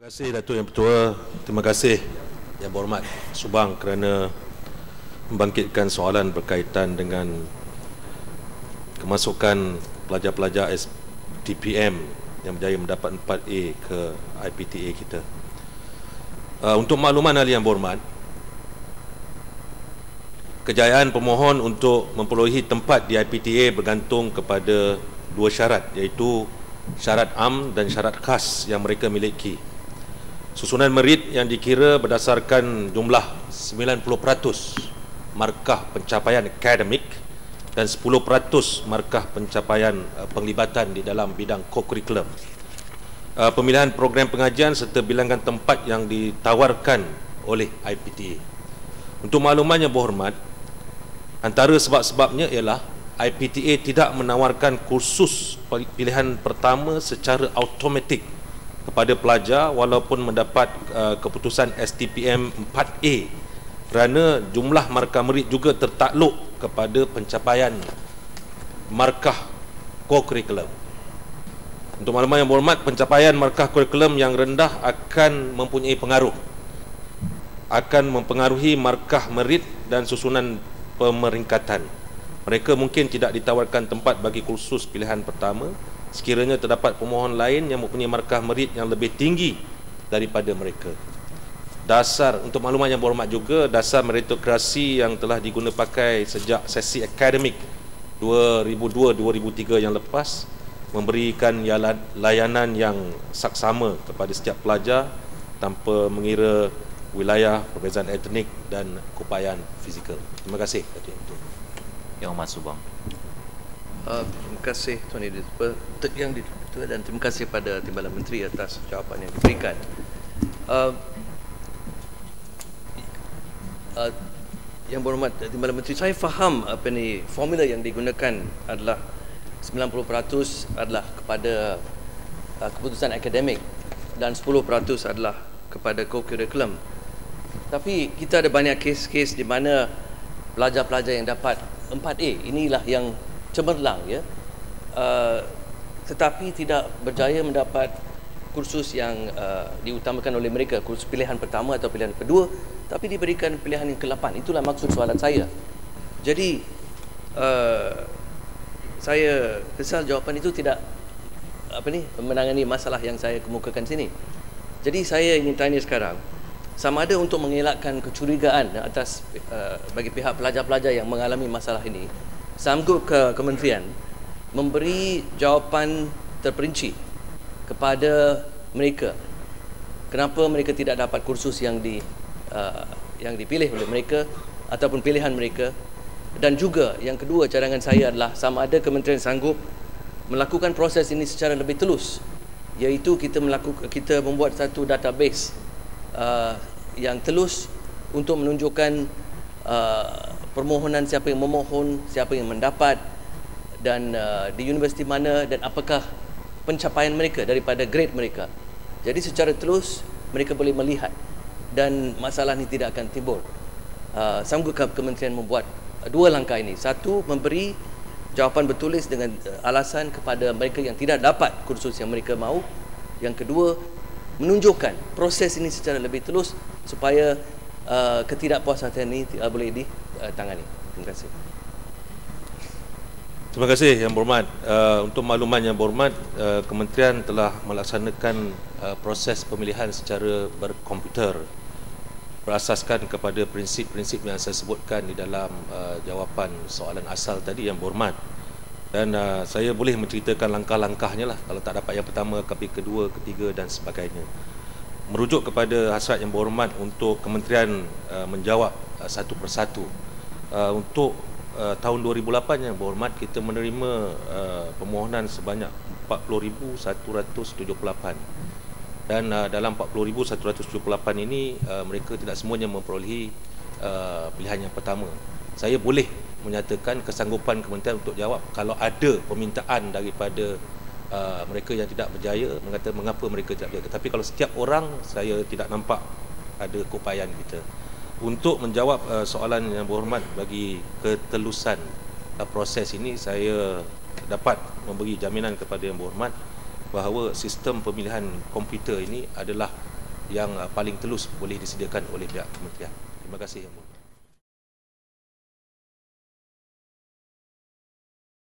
Terima kasih Datuk Yang Pertua. Terima kasih Yang Berhormat Subang kerana membangkitkan soalan berkaitan dengan kemasukan pelajar-pelajar STPM yang berjaya mendapat 4A ke IPTA kita. Untuk makluman ahli yang berhormat, kejayaan pemohon untuk memperolehi tempat di IPTA bergantung kepada dua syarat, iaitu syarat am dan syarat khas yang mereka miliki. Susunan merit yang dikira berdasarkan jumlah 90% markah pencapaian akademik dan 10% markah pencapaian penglibatan di dalam bidang co-curriculum. Pemilihan program pengajian serta bilangan tempat yang ditawarkan oleh IPTA. Untuk makluman yang berhormat, antara sebab-sebabnya ialah IPTA tidak menawarkan kursus pilihan pertama secara automatik kepada pelajar walaupun mendapat keputusan STPM 4A, kerana jumlah markah merit juga tertakluk kepada pencapaian markah co-curriculum. Untuk makluman yang berhormat, pencapaian markah kurikulum yang rendah akan mempunyai pengaruh, akan mempengaruhi markah merit dan susunan pemeringkatan. Mereka mungkin tidak ditawarkan tempat bagi kursus pilihan pertama sekiranya terdapat pemohon lain yang mempunyai markah merit yang lebih tinggi daripada mereka. Dasar, untuk makluman yang berhormat juga, dasar meritokrasi yang telah diguna pakai sejak sesi akademik 2002-2003 yang lepas memberikan layanan yang saksama kepada setiap pelajar tanpa mengira wilayah, perbezaan etnik dan keupayaan fizikal. Terima kasih Datuk Yang Amat Subang. Terima kasih Tuan Yang Dipertua dan terima kasih pada Timbalan Menteri atas jawapan yang diberikan. Yang berhormat Timbalan Menteri, saya faham formula yang digunakan adalah 90% adalah kepada keputusan akademik dan 10% adalah kepada co-curriculum. Tapi kita ada banyak kes-kes di mana pelajar-pelajar yang dapat 4A inilah yang cemerlang, ya, tetapi tidak berjaya mendapat kursus yang diutamakan oleh mereka, kursus pilihan pertama atau pilihan kedua, tapi diberikan pilihan yang ke-8. Itulah maksud soalan saya. Jadi saya kesal jawapan itu tidak menangani masalah yang saya kemukakan sini. Jadi saya ingin tanya sekarang, sama ada untuk mengelakkan kecurigaan atas bagi pihak pelajar-pelajar yang mengalami masalah ini, sanggup ke kementerian memberi jawapan terperinci kepada mereka kenapa mereka tidak dapat kursus yang dipilih oleh mereka ataupun pilihan mereka. Dan juga yang kedua, cadangan saya adalah sama ada kementerian sanggup melakukan proses ini secara lebih telus, iaitu kita membuat satu database yang telus untuk menunjukkan permohonan, siapa yang memohon, siapa yang mendapat, dan di universiti mana dan apakah pencapaian mereka daripada grade mereka. Jadi secara telus mereka boleh melihat dan masalah ini tidak akan timbul. Sanggupkah kementerian membuat dua langkah ini? Satu, memberi jawapan bertulis dengan alasan kepada mereka yang tidak dapat kursus yang mereka mahu. Yang kedua, menunjukkan proses ini secara lebih telus supaya ketidakpuasan ini boleh ditangani. Terima kasih. Terima kasih Yang Berhormat. Untuk makluman Yang Berhormat, kementerian telah melaksanakan proses pemilihan secara berkomputer berasaskan kepada prinsip-prinsip yang saya sebutkan di dalam jawapan soalan asal tadi Yang Berhormat. Dan saya boleh menceritakan langkah-langkahnya lah, kalau tak dapat yang pertama, tapi kedua, ketiga dan sebagainya. Merujuk kepada hasrat Yang Berhormat untuk kementerian menjawab satu persatu. Untuk tahun 2008 Yang Berhormat, kita menerima permohonan sebanyak 40,178. Dan dalam 40,178 ini mereka tidak semuanya memperolehi pilihan yang pertama. Saya boleh menyatakan kesanggupan kementerian untuk jawab kalau ada permintaan daripada mereka yang tidak berjaya, mengatakan mengapa mereka tidak berjaya. Tapi kalau setiap orang, saya tidak nampak ada keupayaan kita. Untuk menjawab soalan Yang Berhormat bagi ketelusan proses ini, saya dapat memberi jaminan kepada Yang Berhormat bahawa sistem pemilihan komputer ini adalah yang paling telus boleh disediakan oleh pihak kementerian. Terima kasih Yang Mulia.